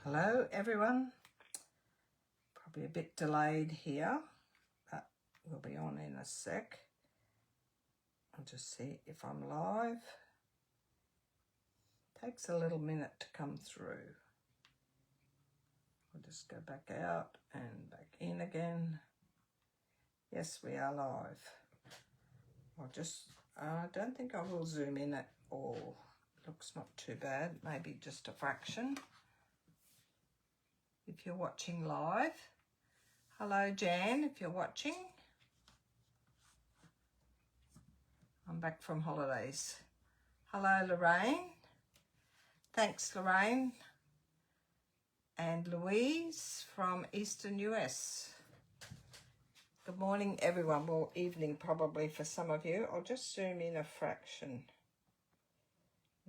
Hello everyone, probably a bit delayed here, but we'll be on in a sec. I'll just see if I'm live. Takes a little minute to come through. I'll just go back out and back in again. Yes, we are live. I don't think I will zoom in at all. Looks not too bad, maybe just a fraction. If you're watching live, hello Jan, if you're watching. I'm back from holidays. Hello Lorraine. Thanks Lorraine. And Louise from Eastern US. Good morning everyone, well evening probably for some of you. I'll just zoom in a fraction,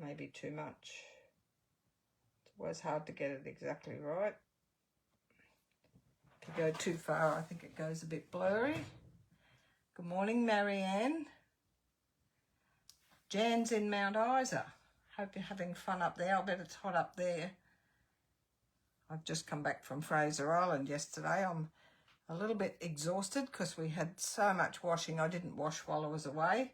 maybe too much. It's always hard to get it exactly right. If you go too far, I think it goes a bit blurry. Good morning, Marianne. Jan's in Mount Isa. Hope you're having fun up there. I bet it's hot up there. I've just come back from Fraser Island yesterday. I'm a little bit exhausted because we had so much washing. I didn't wash while I was away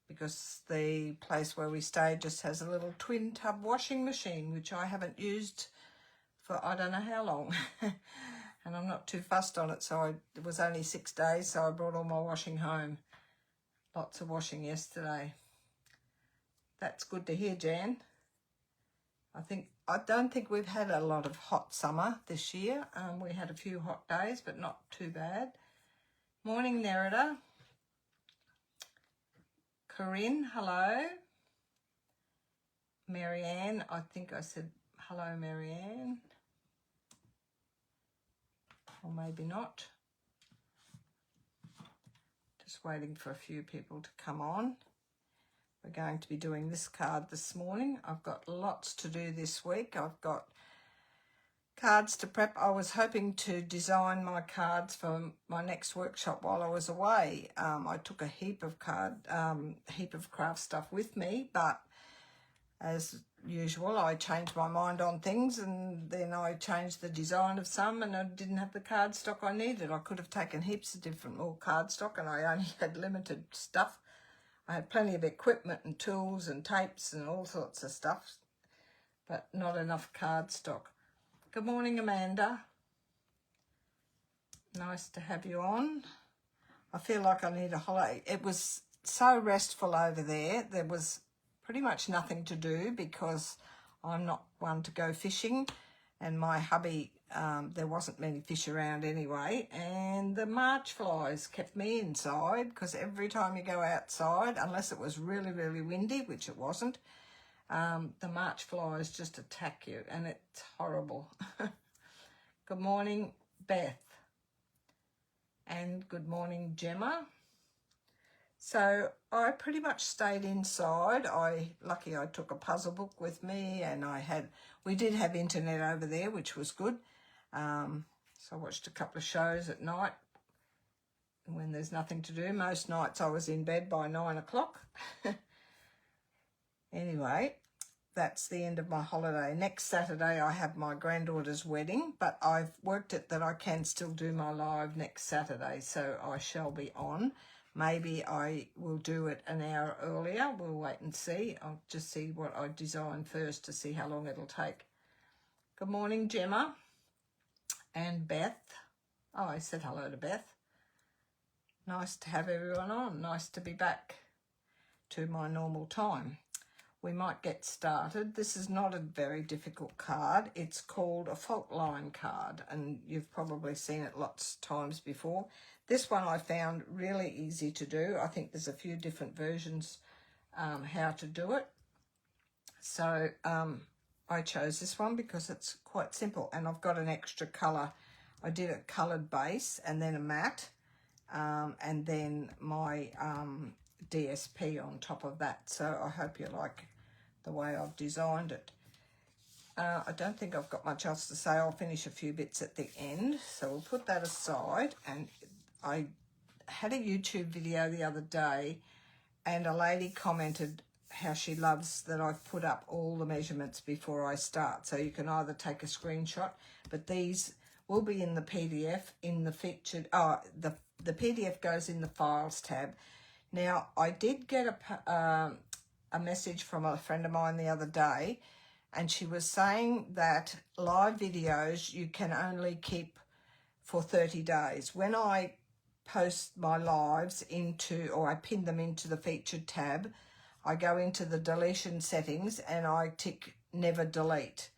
because the place where we stayed just has a little twin tub washing machine, which I haven't used for I don't know how long. And I'm not too fussed on it, so it was only 6 days, so I brought all my washing home. Lots of washing yesterday. That's good to hear, Jan. I don't think we've had a lot of hot summer this year. We had a few hot days, but not too bad. Morning, Nerida. Corinne, hello. Marianne, I think I said hello, Marianne. Or maybe not. Just waiting for a few people to come on. We're going to be doing this card this morning. I've got lots to do this week. I've got cards to prep. I was hoping to design my cards for my next workshop while I was away. I took a heap of craft stuff with me, but as usual, I changed my mind on things, and then I changed the design of some, and I didn't have the cardstock I needed. I could have taken heaps of different more cardstock, and I only had limited stuff. I had plenty of equipment and tools and tapes and all sorts of stuff, but not enough cardstock. Good morning, Amanda. Nice to have you on. I feel like I need a holiday. It was so restful over there. There was pretty much nothing to do because I'm not one to go fishing, and my hubby, there wasn't many fish around anyway, and the March flies kept me inside because every time you go outside, unless it was really, really windy, which it wasn't, the March flies just attack you, and it's horrible. Good morning, Beth. And good morning, Gemma. So I pretty much stayed inside. Lucky I took a puzzle book with me, and we did have internet over there, which was good. So I watched a couple of shows at night when there's nothing to do. Most nights I was in bed by 9 o'clock. Anyway, that's the end of my holiday. Next Saturday I have my granddaughter's wedding, but I've worked it that I can still do my live next Saturday, so I shall be on. Maybe I will do it an hour earlier. We'll wait and see. I'll just see what I design first to see how long it'll take. Good morning, Gemma and Beth. Oh, I said hello to Beth. Nice to have everyone on. Nice to be back to my normal time. We might get started. This is not a very difficult card. It's called a fault line card, and you've probably seen it lots of times before. This one I found really easy to do. I think there's a few different versions how to do it. So I chose this one because it's quite simple, and I've got an extra colour. I did a coloured base and then a matte, and then my DSP on top of that. So I hope you like the way I've designed it. I don't think I've got much else to say. I'll finish a few bits at the end. So we'll put that aside. And I had a YouTube video the other day, and a lady commented how she loves that I've put up all the measurements before I start. So you can either take a screenshot, but these will be in the PDF in the featured, the PDF goes in the Files tab. Now, I did get a message from a friend of mine the other day, and she was saying that live videos you can only keep for 30 days. When I post my lives into, or I pin them into the featured tab, I go into the deletion settings and I tick never delete.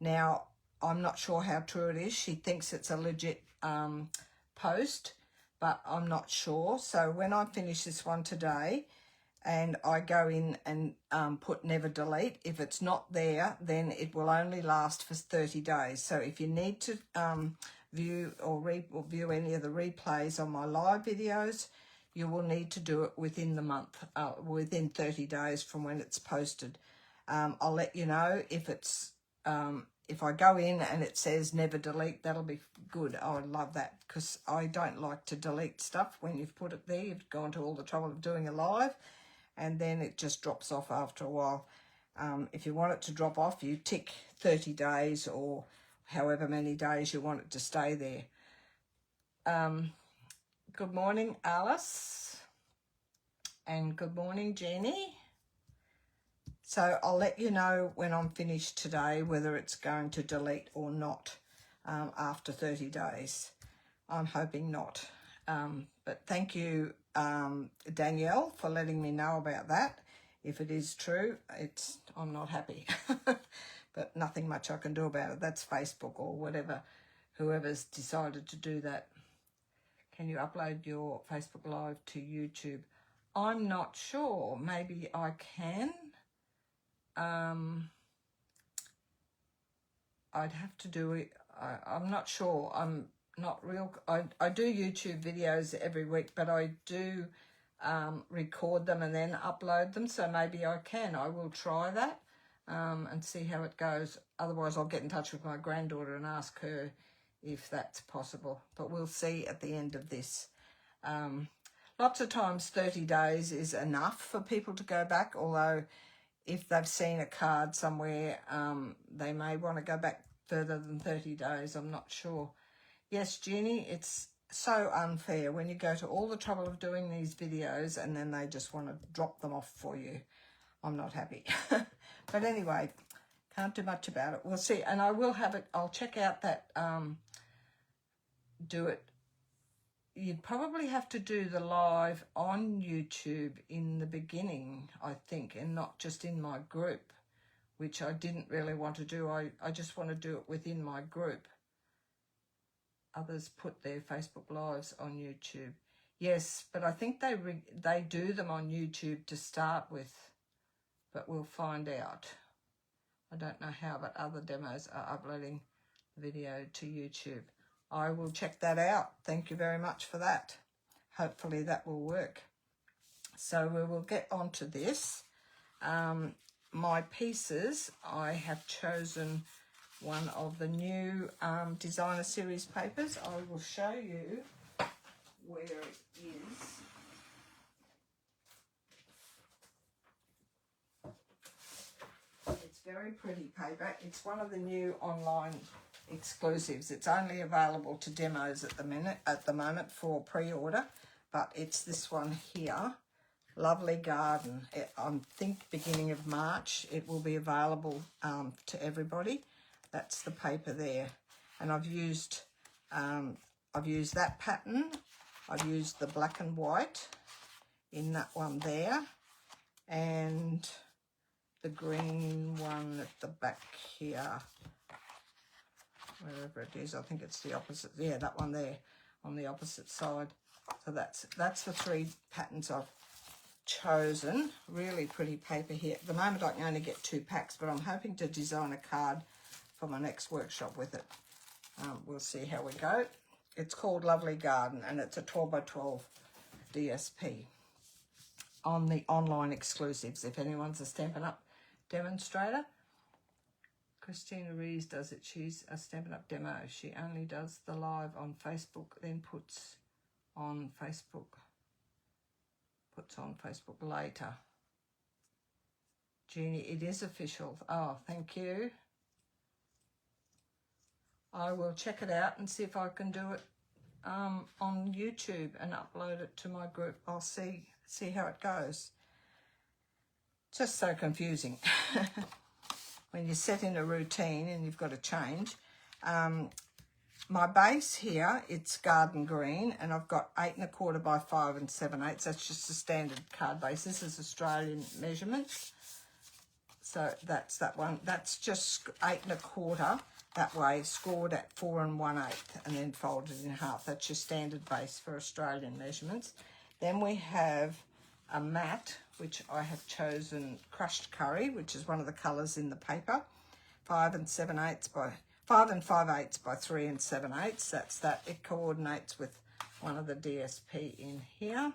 Now, I'm not sure how true it is. She thinks it's a legit post, but I'm not sure. So when I finish this one today and I go in and put never delete, if it's not there, then it will only last for 30 days. So if you need to view or view any of the replays on my live videos, you will need to do it within the month, within 30 days from when it's posted. I'll let you know if it's if I go in and it says never delete. That'll be good. I would love that, because I don't like to delete stuff when you've put it there. You've gone to all the trouble of doing a live, and then it just drops off after a while. If you want it to drop off, you tick 30 days or however many days you want it to stay there. Good morning, Alice. And good morning, Jeannie. So I'll let you know when I'm finished today whether it's going to delete or not after 30 days. I'm hoping not. But thank you, Danielle, for letting me know about that. If it is true, I'm not happy. But nothing much I can do about it. That's Facebook or whatever, whoever's decided to do that. Can you upload your Facebook Live to YouTube? I'm not sure. Maybe I can. I'd have to do it. I'm not sure. I'm not real. I do YouTube videos every week, but I do record them and then upload them. So maybe I can. I will try that and see how it goes. Otherwise, I'll get in touch with my granddaughter and ask her if that's possible. But we'll see at the end of this. Lots of times 30 days is enough for people to go back, although if they've seen a card somewhere, they may want to go back further than 30 days. I'm not sure. Yes, Jeannie, it's so unfair when you go to all the trouble of doing these videos and then they just want to drop them off for you. I'm not happy. But anyway, can't do much about it. We'll see. And I will have it. I'll check out that do it. You'd probably have to do the live on YouTube in the beginning, I think, and not just in my group, which I didn't really want to do. I just want to do it within my group. Others put their Facebook Lives on YouTube. Yes, but I think they do them on YouTube to start with, but we'll find out. I don't know how, but other demos are uploading the video to YouTube. I will check that out. Thank you very much for that. Hopefully that will work. So we will get on to this. My pieces, I have chosen one of the new designer series papers. I will show you where it is. It's very pretty paper. It's one of the new online exclusives. It's only available to demos at the moment for pre-order, but it's this one here, Lovely Garden. I think beginning of March it will be available to everybody. That's the paper there, and I've used that pattern. I've used the black and white in that one there, and the green one at the back here, wherever it is. I think it's the opposite. Yeah, that one there on the opposite side. So that's the three patterns I've chosen. Really pretty paper here. At the moment I can only get 2 packs, but I'm hoping to design a card for my next workshop with it. We'll see how we go. It's called Lovely Garden, and it's a 12 by 12 DSP on the online exclusives. If anyone's a Stampin' Up demonstrator, Christina Rees does it. She's a Stampin' Up demo. She only does the live on Facebook, then puts on Facebook later. Jeannie, it is official. Oh, thank you. I will check it out and see if I can do it on YouTube and upload it to my group. I'll see how it goes. Just so confusing when you set in a routine and you've got to change. My base here, it's garden green, and I've got 8 1/4 by 5 7/8. That's just a standard card base. This is Australian measurements. So that's that one. That's just 8 1/4 that way, scored at 4 1/8, and then folded in half. That's your standard base for Australian measurements. Then we have a matte, which I have chosen crushed curry, which is one of the colours in the paper. 5 7/8 by 5 5/8 by 3 7/8. That's that. It coordinates with one of the DSP in here.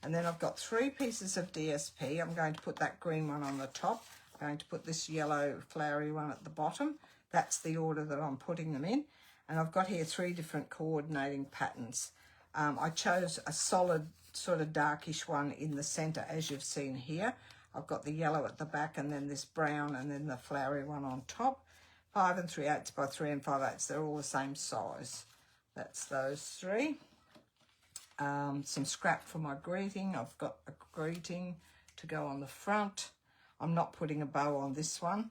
And then I've got 3 pieces of DSP. I'm going to put that green one on the top. I'm going to put this yellow flowery one at the bottom. That's the order that I'm putting them in. And I've got here 3 different coordinating patterns. I chose a solid sort of darkish one in the centre, as you've seen here. I've got the yellow at the back, and then this brown, and then the flowery one on top. 5 3/8 by 3 5/8. They're all the same size. That's those 3. Some scrap for my greeting. I've got a greeting to go on the front. I'm not putting a bow on this one.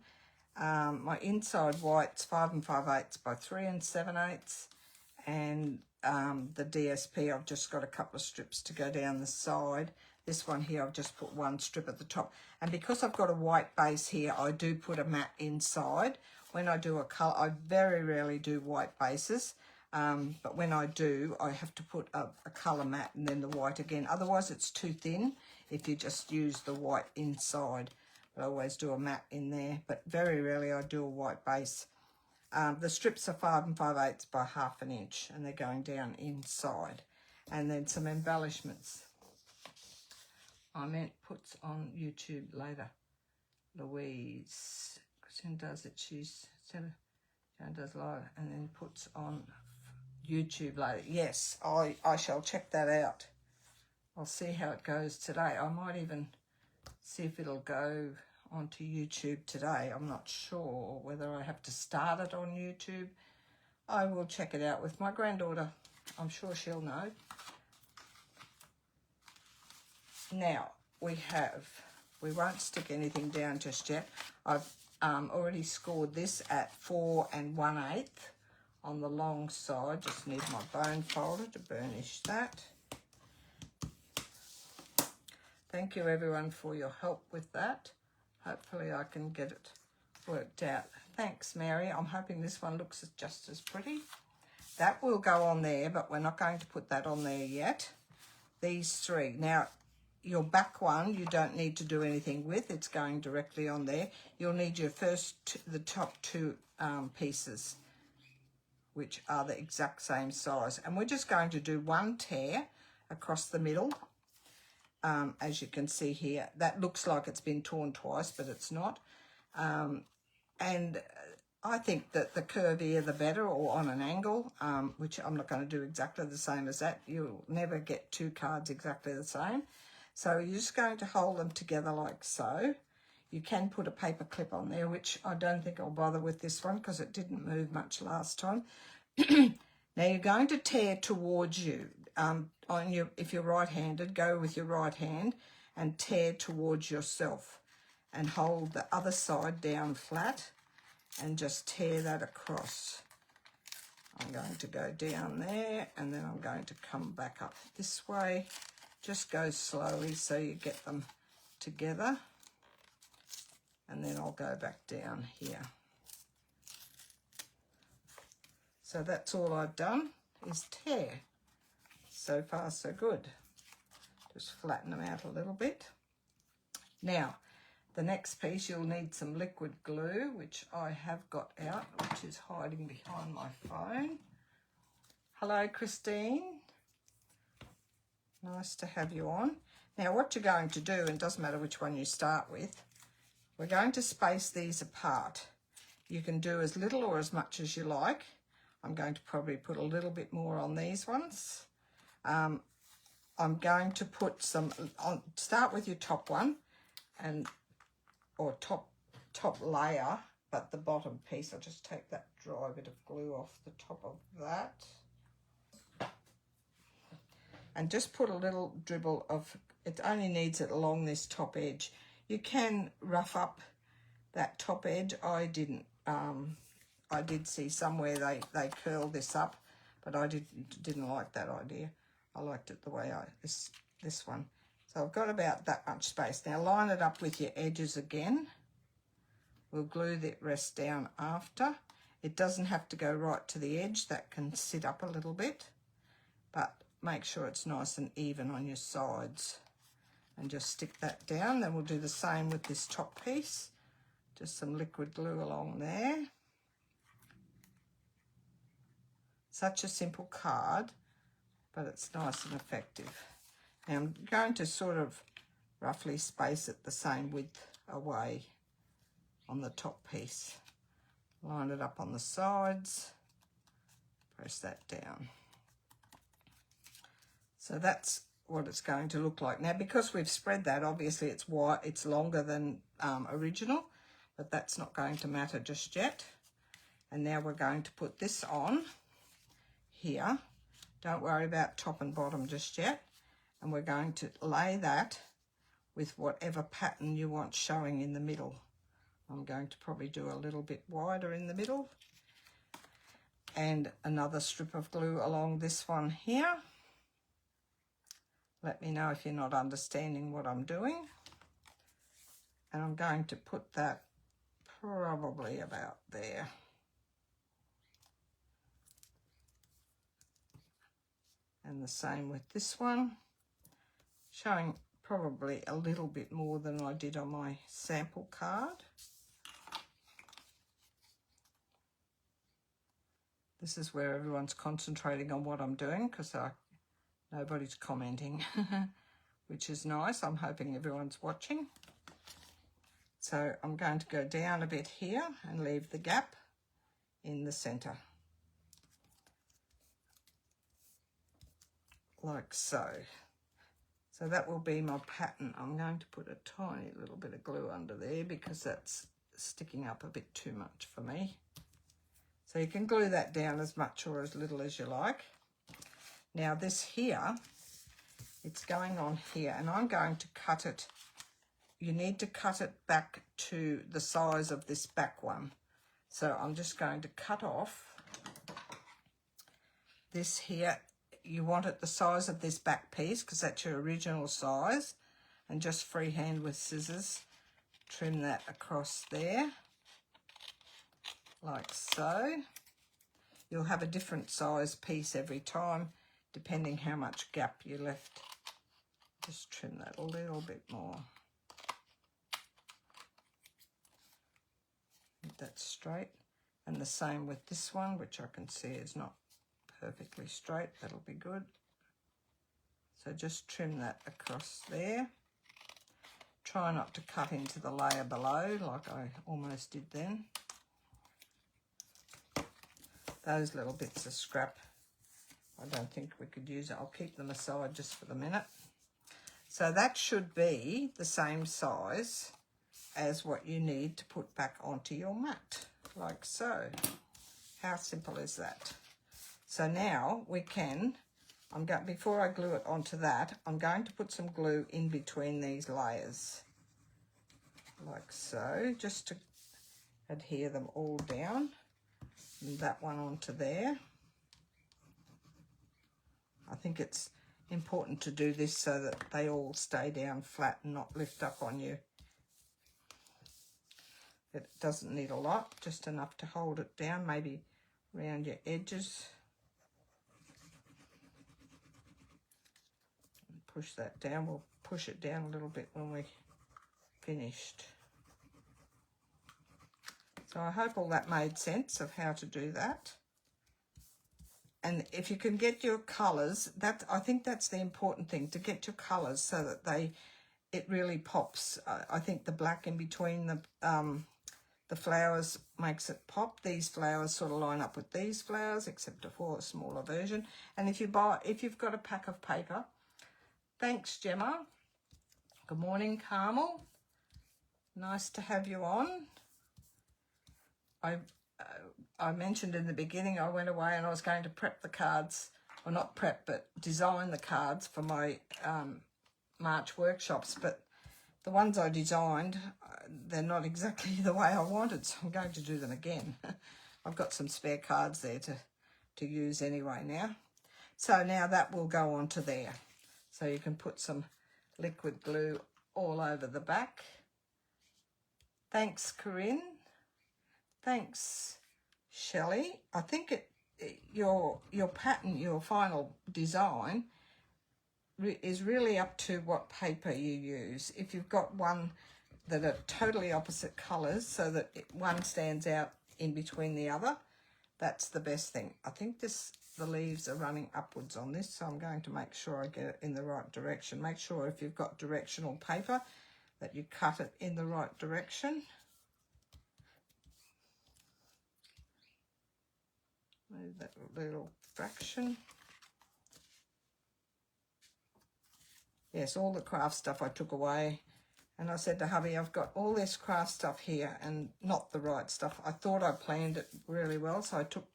My inside white's 5 5/8 by 3 7/8. And the DSP, I've just got a couple of strips to go down the side. This one here, I've just put 1 strip at the top. And because I've got a white base here, I do put a matte inside. When I do a colour, I very rarely do white bases. But when I do, I have to put a colour matte and then the white again. Otherwise, it's too thin if you just use the white inside. I always do a matte in there, but very rarely I do a white base. The strips are 5 5/8 by 1/2 inch, and they're going down inside. And then some embellishments. I meant puts on YouTube later. Louise, Christine does it. She's Jan does live, and then puts on YouTube later. Yes, I shall check that out. I'll see how it goes today. I might even see if it'll go onto YouTube today. I'm not sure whether I have to start it on YouTube. I will check it out with my granddaughter. I'm sure she'll know. Now we won't stick anything down just yet. I've already scored this at 4 1/8 on the long side. Just need my bone folder to burnish that. Thank you everyone for your help with that. Hopefully I can get it worked out. Thanks, Mary. I'm hoping this one looks just as pretty. That will go on there, but we're not going to put that on there yet. These 3. Now, your back one, you don't need to do anything with. It's going directly on there. You'll need your the top 2 pieces, which are the exact same size. And we're just going to do 1 tear across the middle. As you can see here, that looks like it's been torn twice, but it's not. And I think that the curvier the better, or on an angle, which I'm not going to do exactly the same as that. You'll never get 2 cards exactly the same. So you're just going to hold them together like so. You can put a paper clip on there, which I don't think I'll bother with this one because it didn't move much last time. Now you're going to tear towards you. If you're right-handed, go with your right hand and tear towards yourself, and hold the other side down flat and just tear that across. I'm going to go down there, and then I'm going to come back up this way. Just go slowly so you get them together, and then I'll go back down here. So that's all I've done is tear. So far, so good. Just flatten them out a little bit. Now, the next piece, you'll need some liquid glue, which I have got out, which is hiding behind my phone. Hello, Christine. Nice to have you on. Now, what you're going to do, and it doesn't matter which one you start with, we're going to space these apart. You can do as little or as much as you like. I'm going to probably put a little bit more on these ones. I'm going to put some, start with your top one, and or top layer, but the bottom piece, I'll just take that dry bit of glue off the top of that. And just put a little dribble of, it only needs it along this top edge. You can rough up that top edge. I didn't. I did see somewhere they curl this up, but I didn't like that idea. I liked it the way this one. So I've got about that much space. Now line it up with your edges again. We'll glue the rest down after. It doesn't have to go right to the edge. That can sit up a little bit, but make sure it's nice and even on your sides. And just stick that down. Then we'll do the same with this top piece. Just some liquid glue along there. Such a simple card, but it's nice and effective. Now I'm going to sort of roughly space it the same width away on the top piece. Line it up on the sides, press that down. So that's what it's going to look like. Now because we've spread that, obviously it's wide, it's longer than original, but that's not going to matter just yet. And now we're going to put this on here. Don't worry about top and bottom just yet. And we're going to lay that with whatever pattern you want showing in the middle. I'm going to probably do a little bit wider in the middle. And another strip of glue along this one here. Let me know if you're not understanding what I'm doing. And I'm going to put that probably about there. And the same with this one, showing probably a little bit more than I did on my sample card. This is where everyone's concentrating on what I'm doing because nobody's commenting, which is nice. I'm hoping everyone's watching. So I'm going to go down a bit here and leave the gap in the center. Like so. So that will be my pattern. I'm going to put a tiny little bit of glue under there because that's sticking up a bit too much for me. So you can glue that down as much or as little as you like. Now this here, it's going on here, and I'm going to cut it. You need to cut it back to the size of this back one. So I'm just going to cut off this here. You want it the size of this back piece because that's your original size, and just freehand with scissors trim that across there like so. You'll have a different size piece every time depending how much gap you left. Just trim that a little bit more. Get that straight, and the same with this one, which I can see is not perfectly straight. That'll be good. So just trim that across there. Try not to cut into the layer below like I almost did then. Those little bits of scrap, I don't think we could use it. I'll keep them aside just for the minute. So that should be the same size as what you need to put back onto your mat, like so. How simple is that? So now we can, before I glue it onto that, I'm going to put some glue in between these layers, like so, just to adhere them all down. And that one onto there. I think it's important to do this so that they all stay down flat and not lift up on you. It doesn't need a lot, just enough to hold it down, maybe around your edges. Push that down. We'll push it down a little bit when we're finished. So I hope all that made sense of how to do that. And if you can get your colours, I think that's the important thing, to get your colours so that it really pops. I think the black in between the flowers makes it pop. These flowers sort of line up with these flowers, except for a smaller version. And if you've got a pack of paper, thanks Gemma. Good morning, Carmel. Nice to have you on. I mentioned in the beginning I went away and I was going to prep the cards, or not prep, but design the cards for my March workshops. But the ones I designed, they're not exactly the way I wanted, so I'm going to do them again. I've got some spare cards there to use anyway now. So now that will go onto there. So you can put some liquid glue all over the back. Thanks, Corinne. Thanks, Shelley. I think your pattern, your final design is really up to what paper you use. If you've got one that are totally opposite colours so that one stands out in between the other, that's the best thing. I think the leaves are running upwards on this, so I'm going to make sure I get it in the right direction. Make sure if you've got directional paper that you cut it in the right direction. Move that little fraction. Yes, all the craft stuff I took away. And I said to hubby, I've got all this craft stuff here and not the right stuff. I thought I planned it really well, so I took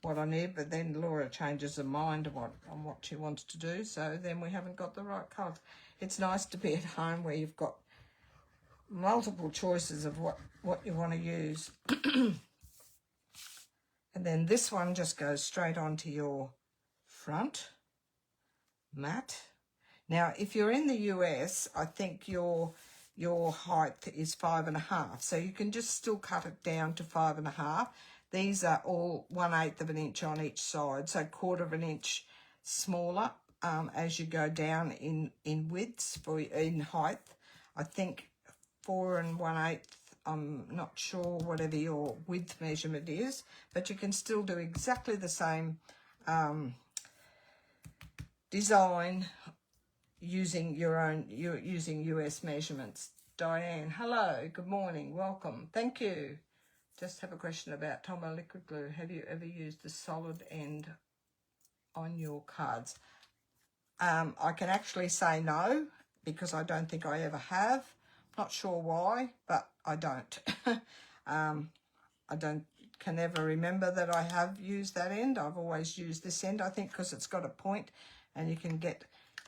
what I need, but then Laura changes her mind on what she wants to do, so then we haven't got the right colours. It's nice to be at home where you've got multiple choices of what you want to use. And then this one just goes straight onto your front mat. Now, if you're in the US, I think your height is 5.5, so you can just still cut it down to 5.5. These are all 1/8 of an inch on each side, so 1/4 of an inch smaller as you go down in widths in height. I think 4 1/8. I'm not sure whatever your width measurement is, but you can still do exactly the same design using using US measurements. Diane, hello, good morning, welcome, thank you. Just have a question about Tomo liquid glue. Have you ever used the solid end on your cards? I can actually say no, because I don't think I ever have. Not sure why, but I don't. I can never remember that I have used that end. I've always used this end, I think, because it's got a point and you can get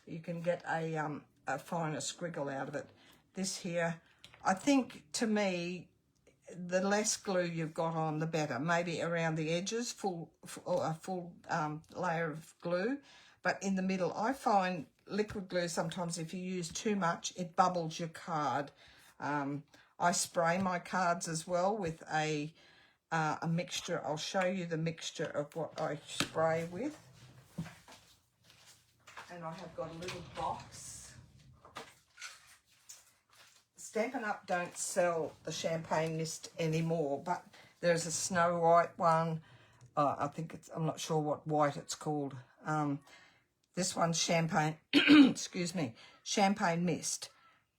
a finer squiggle out of it. This here, I think, to me, the less glue you've got on, the better. Maybe around the edges, a full layer of glue, but in the middle, I find liquid glue sometimes, if you use too much, it bubbles your card. I spray my cards as well with a mixture. I'll show you the mixture of what I spray with. And I have got a little box. Stampin' Up don't sell the champagne mist anymore, but there's a snow white one. I think I'm not sure what white it's called. This one's champagne, excuse me, champagne mist.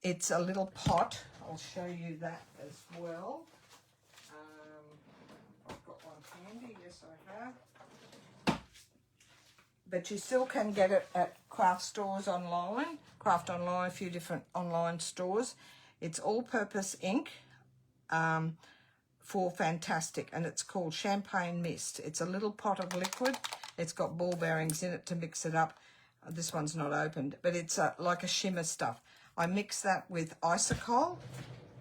It's a little pot. I'll show you that as well. I've got one handy, yes I have. But you still can get it at craft stores online, Craft Online, a few different online stores. It's all-purpose ink for Fantastic, and it's called Champagne Mist. It's a little pot of liquid. It's got ball bearings in it to mix it up. This one's not opened, but it's like a shimmer stuff. I mix that with Isocol,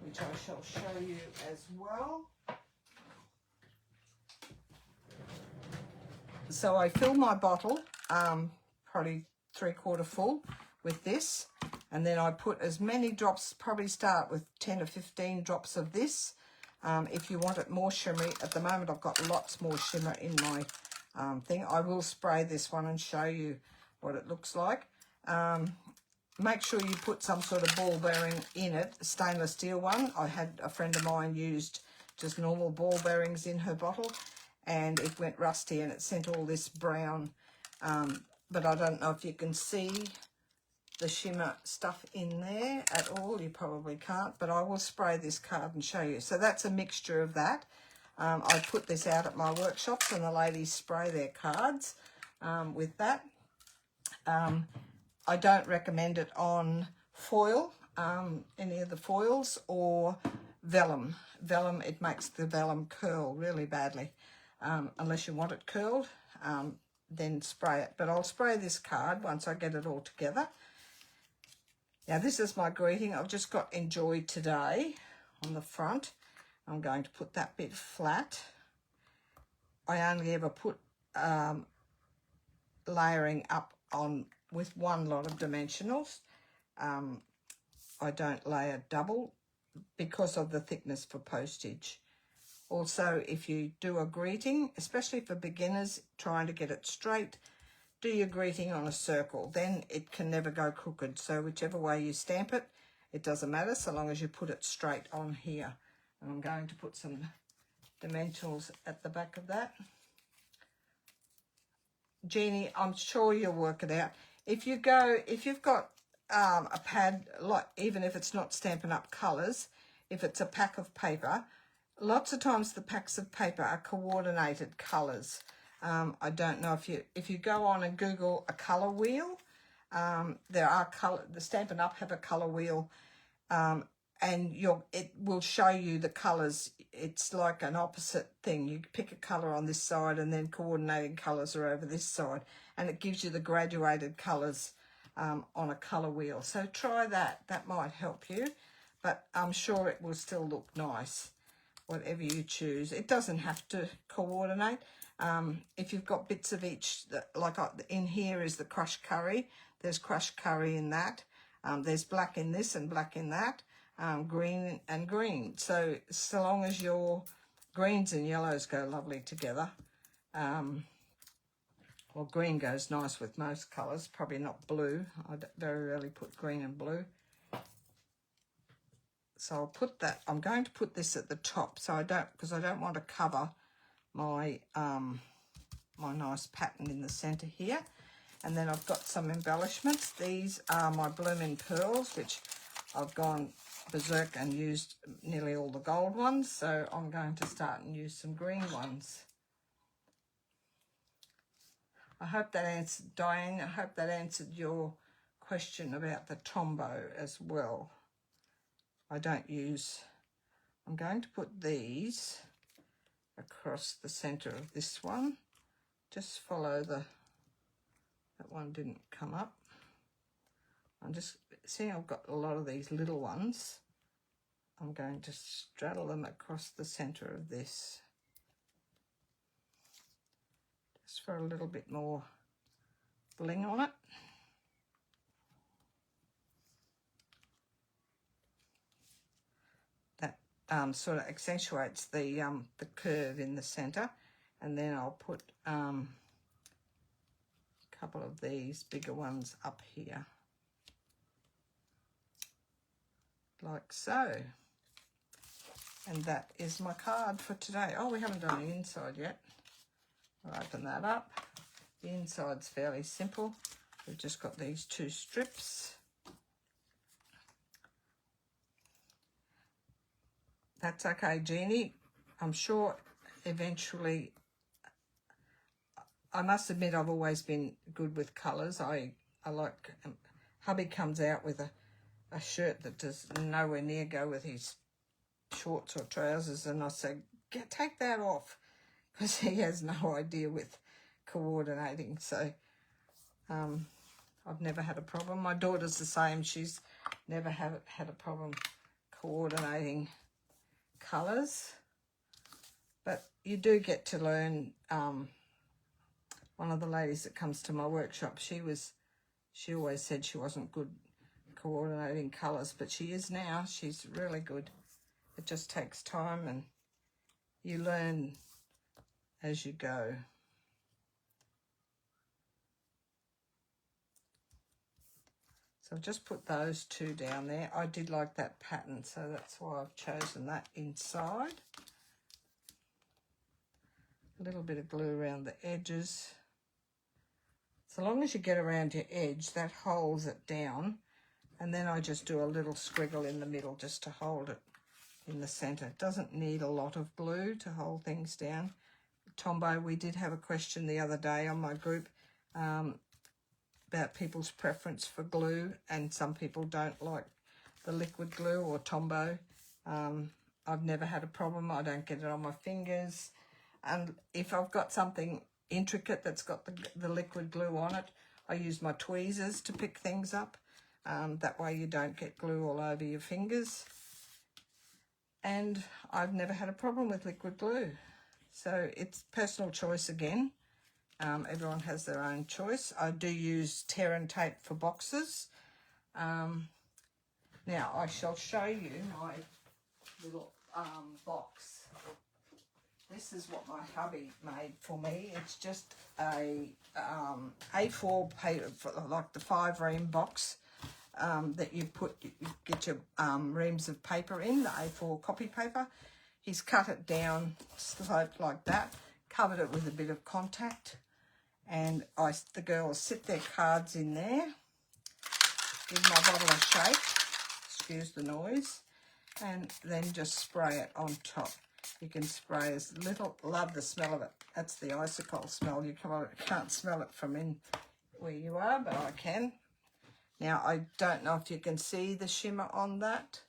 which I shall show you as well. So I fill my bottle, probably 3/4 full with this, and then I put as many drops, probably start with 10 or 15 drops of this. If you want it more shimmery, at the moment I've got lots more shimmer in my thing. I will spray this one and show you what it looks like. Make sure you put some sort of ball bearing in it, a stainless steel one. I had a friend of mine used just normal ball bearings in her bottle, and it went rusty and it sent all this brown, but I don't know if you can see the shimmer stuff in there at all. You probably can't, but I will spray this card and show you. So that's a mixture of that. I put this out at my workshops and the ladies spray their cards with that. I don't recommend it on foil any of the foils, or vellum. Vellum, it makes the vellum curl really badly. Unless you want it curled, then spray it. But I'll spray this card once I get it all together. Now this is my greeting. I've just got enjoy today on the front. I'm going to put that bit flat. I only ever put layering up on with one lot of dimensionals. I don't layer double because of the thickness for postage. Also, if you do a greeting, especially for beginners trying to get it straight, do your greeting on a circle. Then it can never go crooked. So whichever way you stamp it, it doesn't matter so long as you put it straight on here. And I'm going to put some dimensionals at the back of that. Jeannie, I'm sure you'll work it out. If you've got a pad, like even if it's not Stampin' Up! Colours, if it's a pack of paper, lots of times the packs of paper are coordinated colours. I don't know if you go on and Google a colour wheel, there are the Stampin' Up! Have a colour wheel, and it will show you the colours. It's like an opposite thing. You pick a colour on this side and then coordinating colours are over this side, and it gives you the graduated colours on a colour wheel. So try that. That might help you, but I'm sure it will still look nice, whatever you choose. It doesn't have to coordinate. If you've got bits of each, like in here is the crushed curry. There's crushed curry in that. There's black in this and black in that. Green and green. So long as your greens and yellows go lovely together. Well, green goes nice with most colours, probably not blue. I very rarely put green and blue. So I'll put that, I'm going to put this at the top, so because I don't want to cover my my nice pattern in the centre here. And then I've got some embellishments. These are my blooming pearls, which I've gone berserk and used nearly all the gold ones, so I'm going to start and use some green ones. I hope that answered, Diane, I hope that answered your question about the Tombow as well. I'm going to put these across the centre of this one. Just follow that one didn't come up. I'm just seeing I've got a lot of these little ones. I'm going to straddle them across the centre of this. Just for a little bit more bling on it. That sort of accentuates the curve in the centre. And then I'll put a couple of these bigger ones up here. Like so. And that is my card for today. Oh, we haven't done the inside yet. I'll open that up. The inside's fairly simple. We've just got these two strips. That's okay, Jeannie. I'm sure eventually, I must admit I've always been good with colours. I like, hubby comes out with a shirt that does nowhere near go with his shorts or trousers, and I say, take that off, because he has no idea with coordinating. So I've never had a problem. My daughter's the same. She's never had a problem coordinating colours. But you do get to learn. One of the ladies that comes to my workshop, she always said she wasn't good coordinating colours, but she is now. She's really good. It just takes time, and you learn as you go. So I've just put those two down there. I did like that pattern, so that's why I've chosen that inside. A little bit of glue around the edges. So long as you get around your edge, that holds it down. And then I just do a little squiggle in the middle just to hold it in the centre. It doesn't need a lot of glue to hold things down. Tombow, we did have a question the other day on my group about people's preference for glue, and some people don't like the liquid glue or Tombow. I've never had a problem. I don't get it on my fingers. And if I've got something intricate that's got the liquid glue on it, I use my tweezers to pick things up. That way you don't get glue all over your fingers. And I've never had a problem with liquid glue. So it's personal choice again. Everyone has their own choice. I do use tear and tape for boxes. Now I shall show you my little box. This is what my hubby made for me. It's just a A4 paper, like the 5 ream box that you get your reams of paper in, the A4 copy paper. He's cut it down sloped like that, covered it with a bit of contact, and the girls sit their cards in there, give my bottle a shake, excuse the noise, and then just spray it on top. You can spray as little, love the smell of it. That's the icicle smell. You can't smell it from in where you are, but I can. Now, I don't know if you can see the shimmer on that.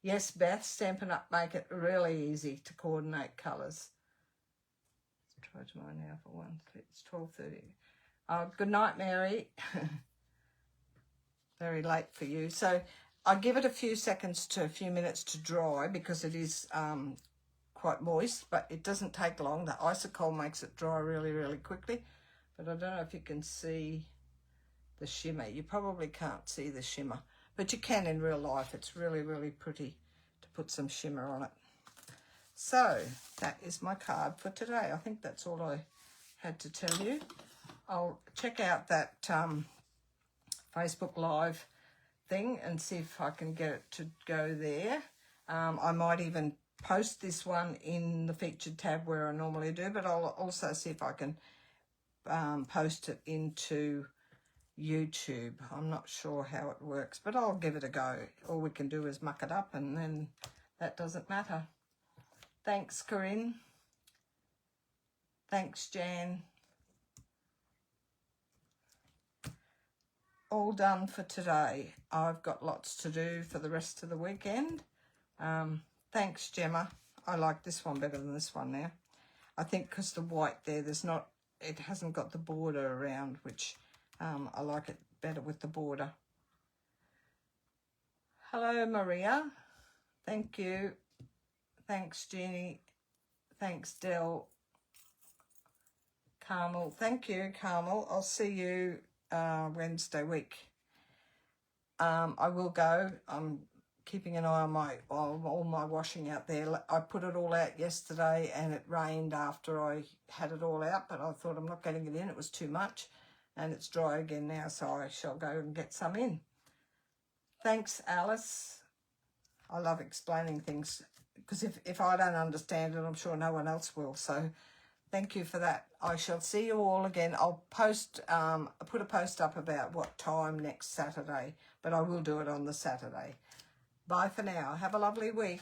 Yes, Beth, Stampin' Up! Make it really easy to coordinate colours. Let's try tomorrow now for one. It's 12:30. Good night, Mary. Very late for you. So I give it a few seconds to a few minutes to dry because it is quite moist, but it doesn't take long. The icicle makes it dry really, really quickly. But I don't know if you can see the shimmer. You probably can't see the shimmer, but you can in real life. It's really, really pretty to put some shimmer on it. So that is my card for today. I think that's all I had to tell you. I'll check out that Facebook Live thing and see if I can get it to go there. I might even post this one in the featured tab where I normally do, but I'll also see if I can post it into YouTube. I'm not sure how it works, but I'll give it a go. All we can do is muck it up, and then that doesn't matter. Thanks, Corinne. Thanks, Jan. All done for today. I've got lots to do for the rest of the weekend. Thanks, Gemma. I like this one better than this one now. I think because the white there, it hasn't got the border around, which I like it better with the border. Hello, Maria. Thank you. Thanks, Jeannie. Thanks, Del. Carmel. Thank you, Carmel. I'll see you Wednesday week. I will go. I'm keeping an eye on all my washing out there. I put it all out yesterday and it rained after I had it all out, but I thought I'm not getting it in. It was too much, and it's dry again now, so I shall go and get some in. Thanks, Alice. I love explaining things because if I don't understand it, I'm sure no one else will. So thank you for that. I shall see you all again. I'll put a post up about what time next Saturday, but I will do it on the Saturday. Bye for now. Have a lovely week.